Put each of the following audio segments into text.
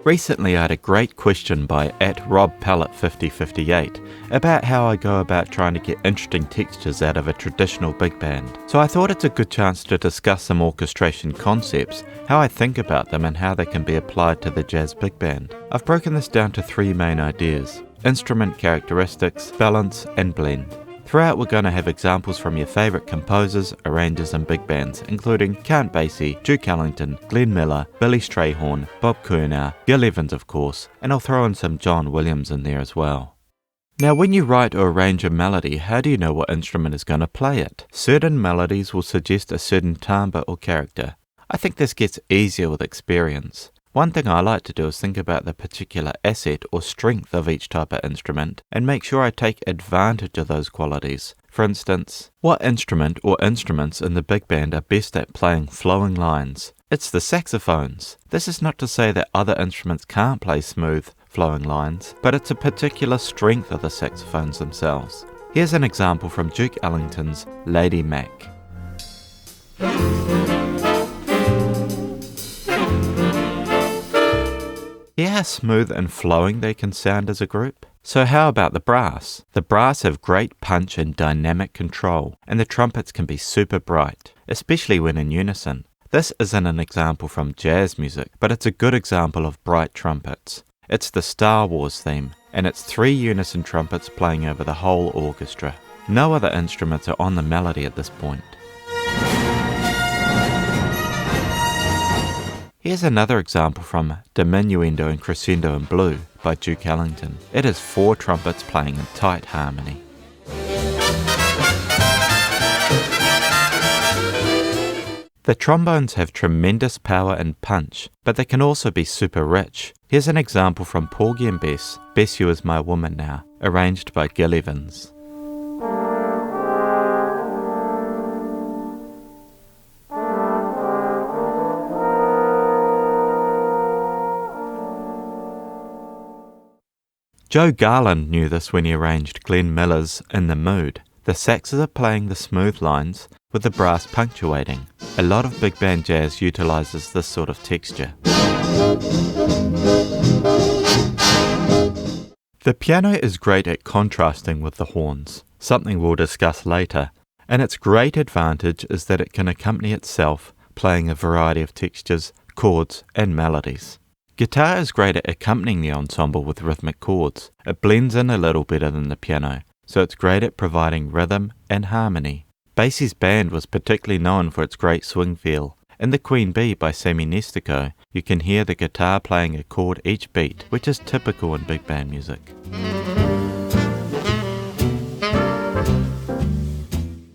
Recently I had a great question by @RobPallet5058 about how I go about trying to get interesting textures out of a traditional big band. So I thought it's a good chance to discuss some orchestration concepts, how I think about them and how they can be applied to the jazz big band. I've broken this down to 3 main ideas: instrument characteristics, balance and blend. Throughout we're going to have examples from your favourite composers, arrangers and big bands, including Count Basie, Duke Ellington, Glen Miller, Billy Strayhorn, Bob Curnow, Gil Evans of course, and I'll throw in some John Williams in there as well. Now when you write or arrange a melody, how do you know what instrument is going to play it? Certain melodies will suggest a certain timbre or character. I think this gets easier with experience. One thing I like to do is think about the particular asset or strength of each type of instrument and make sure I take advantage of those qualities. For instance, what instrument or instruments in the big band are best at playing flowing lines? It's the saxophones. This is not to say that other instruments can't play smooth, flowing lines, but it's a particular strength of the saxophones themselves. Here's an example from Duke Ellington's Lady Mac. Hear how smooth and flowing they can sound as a group? So how about the brass? The brass have great punch and dynamic control, and the trumpets can be super bright, especially when in unison. This isn't an example from jazz music, but it's a good example of bright trumpets. It's the Star Wars theme, and it's 3 unison trumpets playing over the whole orchestra. No other instruments are on the melody at this point. Here's another example from Diminuendo and Crescendo in Blue by Duke Ellington. It is 4 trumpets playing in tight harmony. The trombones have tremendous power and punch, but they can also be super rich. Here's an example from Porgy and Bess, Bess You Is My Woman Now, arranged by Gil Evans. Joe Garland knew this when he arranged Glen Miller's In the Mood. The saxes are playing the smooth lines with the brass punctuating. A lot of big band jazz utilises this sort of texture. The piano is great at contrasting with the horns, something we'll discuss later, and its great advantage is that it can accompany itself, playing a variety of textures, chords and melodies. Guitar is great at accompanying the ensemble with rhythmic chords. It blends in a little better than the piano, so it's great at providing rhythm and harmony. Basie's band was particularly known for its great swing feel. In The Queen Bee by Sammy Nestico, you can hear the guitar playing a chord each beat, which is typical in big band music.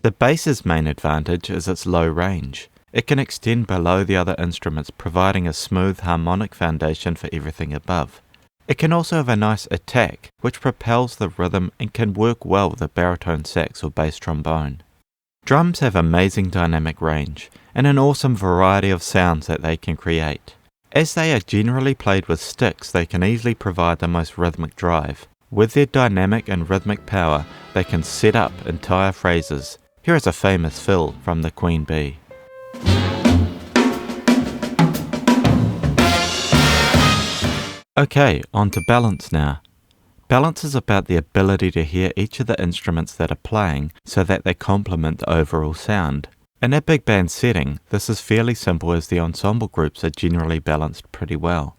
The bass's main advantage is its low range. It can extend below the other instruments, providing a smooth harmonic foundation for everything above. It can also have a nice attack, which propels the rhythm and can work well with a baritone sax or bass trombone. Drums have amazing dynamic range, and an awesome variety of sounds that they can create. As they are generally played with sticks, they can easily provide the most rhythmic drive. With their dynamic and rhythmic power, they can set up entire phrases. Here is a famous fill from The Queen Bee. Okay, on to balance now. Balance is about the ability to hear each of the instruments that are playing so that they complement the overall sound. In a big band setting, this is fairly simple as the ensemble groups are generally balanced pretty well.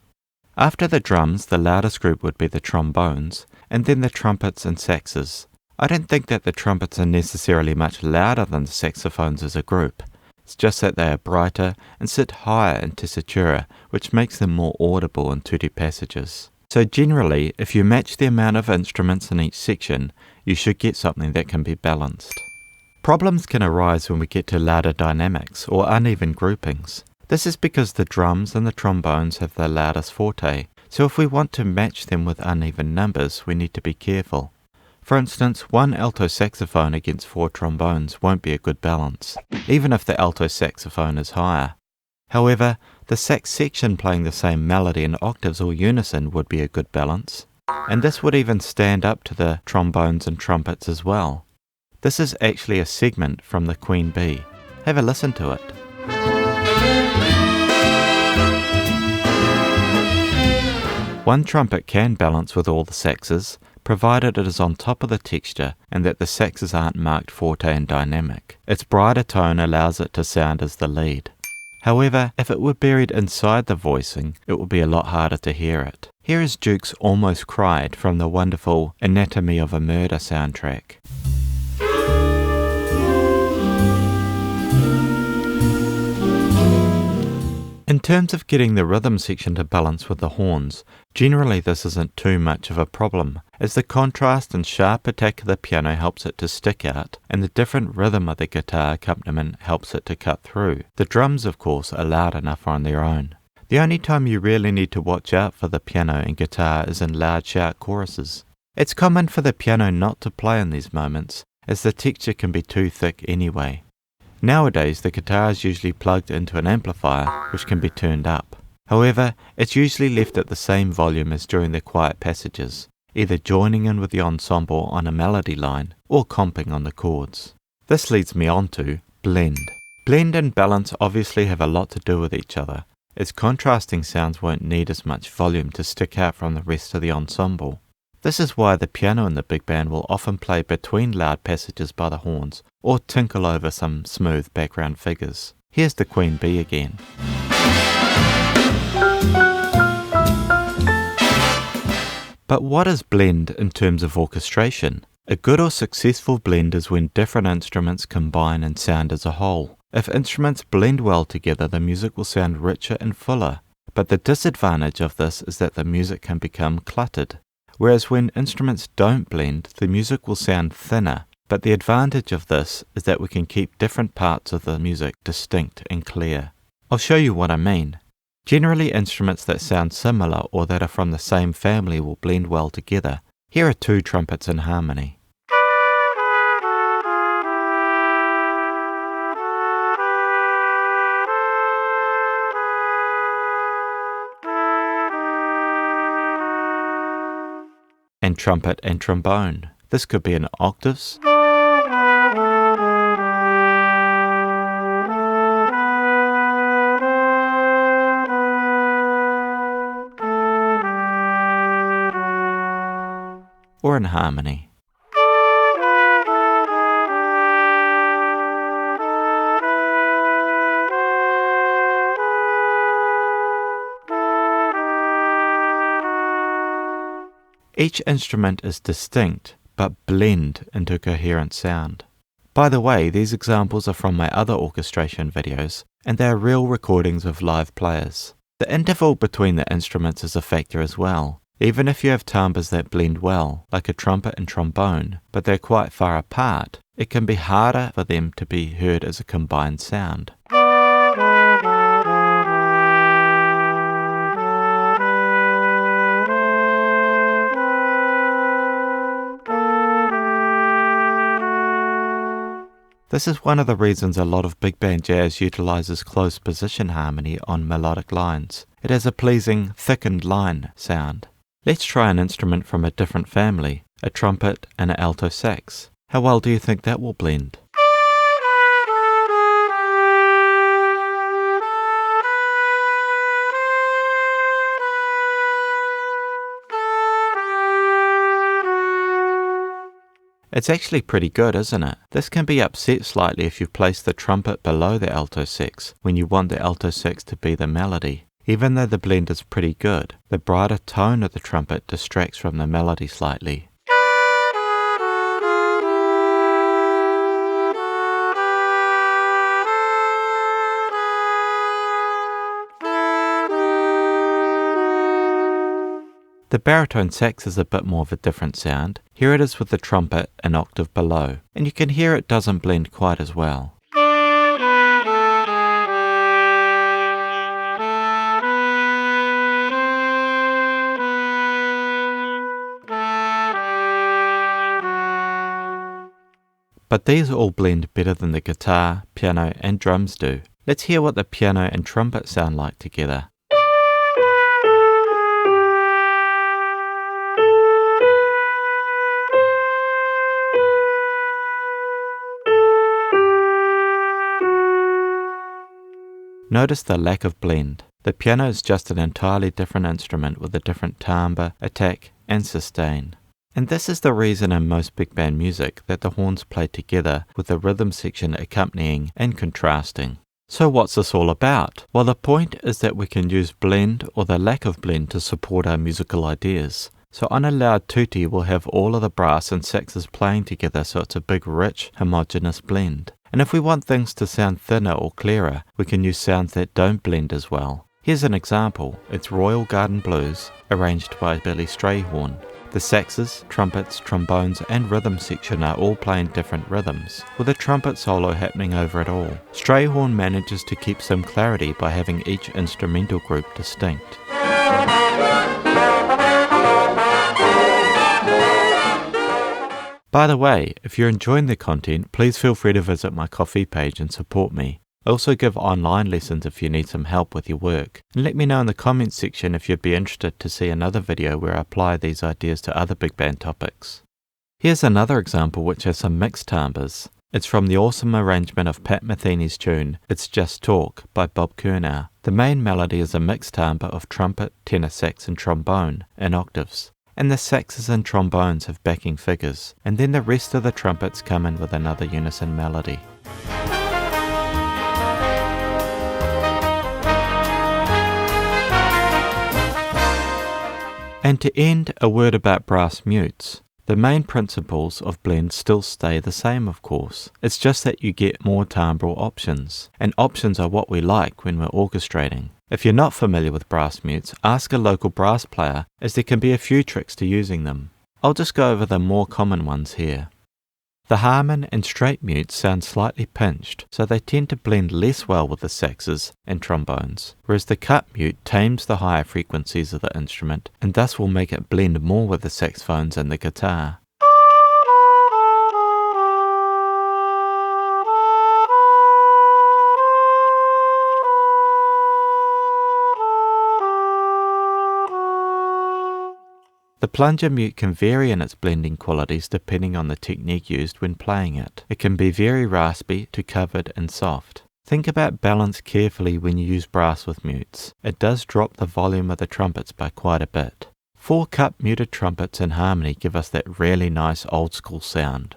After the drums, the loudest group would be the trombones, and then the trumpets and saxes. I don't think that the trumpets are necessarily much louder than the saxophones as a group. It's just that they are brighter and sit higher in tessitura, which makes them more audible in tutti passages. So generally, if you match the amount of instruments in each section, you should get something that can be balanced. Problems can arise when we get to louder dynamics or uneven groupings. This is because the drums and the trombones have the loudest forte, so if we want to match them with uneven numbers, we need to be careful. For instance, 1 alto saxophone against 4 trombones won't be a good balance, even if the alto saxophone is higher. However, the sax section playing the same melody in octaves or unison would be a good balance, and this would even stand up to the trombones and trumpets as well. This is actually a segment from The Queen Bee. Have a listen to it. One trumpet can balance with all the saxes, provided it is on top of the texture and that the saxes aren't marked forte and dynamic. Its brighter tone allows it to sound as the lead. However, if it were buried inside the voicing, it would be a lot harder to hear it. Here is Duke's Almost Cried from the wonderful Anatomy of a Murder soundtrack. In terms of getting the rhythm section to balance with the horns, generally this isn't too much of a problem, as the contrast and sharp attack of the piano helps it to stick out, and the different rhythm of the guitar accompaniment helps it to cut through. The drums, of course, are loud enough on their own. The only time you really need to watch out for the piano and guitar is in loud shout choruses. It's common for the piano not to play in these moments, as the texture can be too thick anyway. Nowadays, the guitar is usually plugged into an amplifier, which can be turned up. However, it's usually left at the same volume as during the quiet passages, either joining in with the ensemble on a melody line or comping on the chords. This leads me on to blend. Blend and balance obviously have a lot to do with each other, as contrasting sounds won't need as much volume to stick out from the rest of the ensemble. This is why the piano in the big band will often play between loud passages by the horns or tinkle over some smooth background figures. Here's the Queen Bee again. But what is blend in terms of orchestration? A good or successful blend is when different instruments combine and sound as a whole. If instruments blend well together, the music will sound richer and fuller. But the disadvantage of this is that the music can become cluttered. Whereas when instruments don't blend, the music will sound thinner, but the advantage of this is that we can keep different parts of the music distinct and clear. I'll show you what I mean. Generally, instruments that sound similar or that are from the same family will blend well together. Here are two trumpets in harmony. And trumpet and trombone. This could be in octaves, or in harmony. Each instrument is distinct, but blend into coherent sound. By the way, these examples are from my other orchestration videos, and they are real recordings of live players. The interval between the instruments is a factor as well. Even if you have timbres that blend well, like a trumpet and trombone, but they're quite far apart, it can be harder for them to be heard as a combined sound. This is one of the reasons a lot of big band jazz utilizes close position harmony on melodic lines. It has a pleasing, thickened line sound. Let's try an instrument from a different family, a trumpet and an alto sax. How well do you think that will blend? It's actually pretty good, isn't it? This can be upset slightly if you place the trumpet below the alto sax, when you want the alto sax to be the melody. Even though the blend is pretty good, the brighter tone of the trumpet distracts from the melody slightly. The baritone sax is a bit more of a different sound. Here it is with the trumpet an octave below, and you can hear it doesn't blend quite as well. But these all blend better than the guitar, piano and drums do. Let's hear what the piano and trumpet sound like together. Notice the lack of blend. The piano is just an entirely different instrument with a different timbre, attack, and sustain. And this is the reason in most big band music that the horns play together with the rhythm section accompanying and contrasting. So what's this all about? Well, the point is that we can use blend or the lack of blend to support our musical ideas. So on a loud tutti we'll have all of the brass and saxes playing together so it's a big rich homogeneous blend. And if we want things to sound thinner or clearer, we can use sounds that don't blend as well. Here's an example. It's Royal Garden Blues, arranged by Billy Strayhorn. The saxes, trumpets, trombones and rhythm section are all playing different rhythms, with a trumpet solo happening over it all. Strayhorn manages to keep some clarity by having each instrumental group distinct. By the way, if you're enjoying the content, please feel free to visit my Ko-fi page and support me. I also give online lessons if you need some help with your work. And let me know in the comments section if you'd be interested to see another video where I apply these ideas to other big band topics. Here's another example which has some mixed timbres. It's from the awesome arrangement of Pat Metheny's tune, It's Just Talk, by Bob Curnow. The main melody is a mixed timbre of trumpet, tenor sax and trombone in octaves. And the saxes and trombones have backing figures, and then the rest of the trumpets come in with another unison melody. And to end, a word about brass mutes. The main principles of blend still stay the same, of course. It's just that you get more timbral options, and options are what we like when we're orchestrating. If you're not familiar with brass mutes, ask a local brass player, as there can be a few tricks to using them. I'll just go over the more common ones here. The Harmon and straight mutes sound slightly pinched, so they tend to blend less well with the saxes and trombones, whereas the cut mute tames the higher frequencies of the instrument, and thus will make it blend more with the saxophones and the guitar. The plunger mute can vary in its blending qualities depending on the technique used when playing it. It can be very raspy to covered and soft. Think about balance carefully when you use brass with mutes. It does drop the volume of the trumpets by quite a bit. 4-cup muted trumpets in harmony give us that really nice old school sound.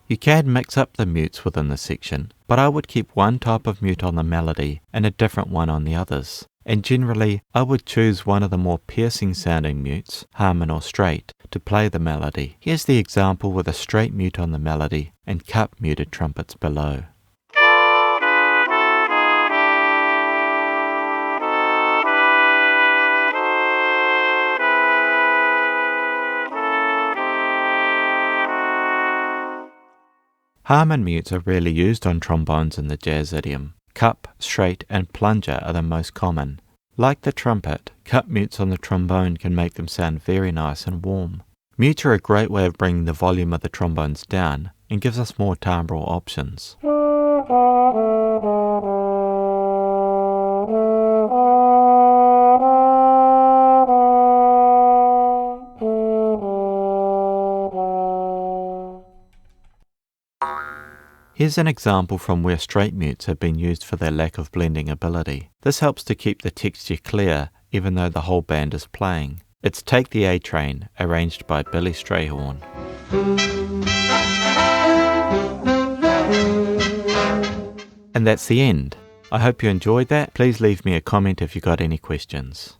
You can mix up the mutes within the section, but I would keep one type of mute on the melody and a different one on the others. And generally, I would choose one of the more piercing sounding mutes, Harmon or straight, to play the melody. Here's the example with a straight mute on the melody and cup muted trumpets below. Harmon mutes are rarely used on trombones in the jazz idiom. Cup, straight, and plunger are the most common. Like the trumpet, cup mutes on the trombone can make them sound very nice and warm. Mutes are a great way of bringing the volume of the trombones down and gives us more timbral options. Here's an example from where straight mutes have been used for their lack of blending ability. This helps to keep the texture clear even though the whole band is playing. It's Take the A Train, arranged by Billy Strayhorn. And that's the end. I hope you enjoyed that. Please leave me a comment if you got any questions.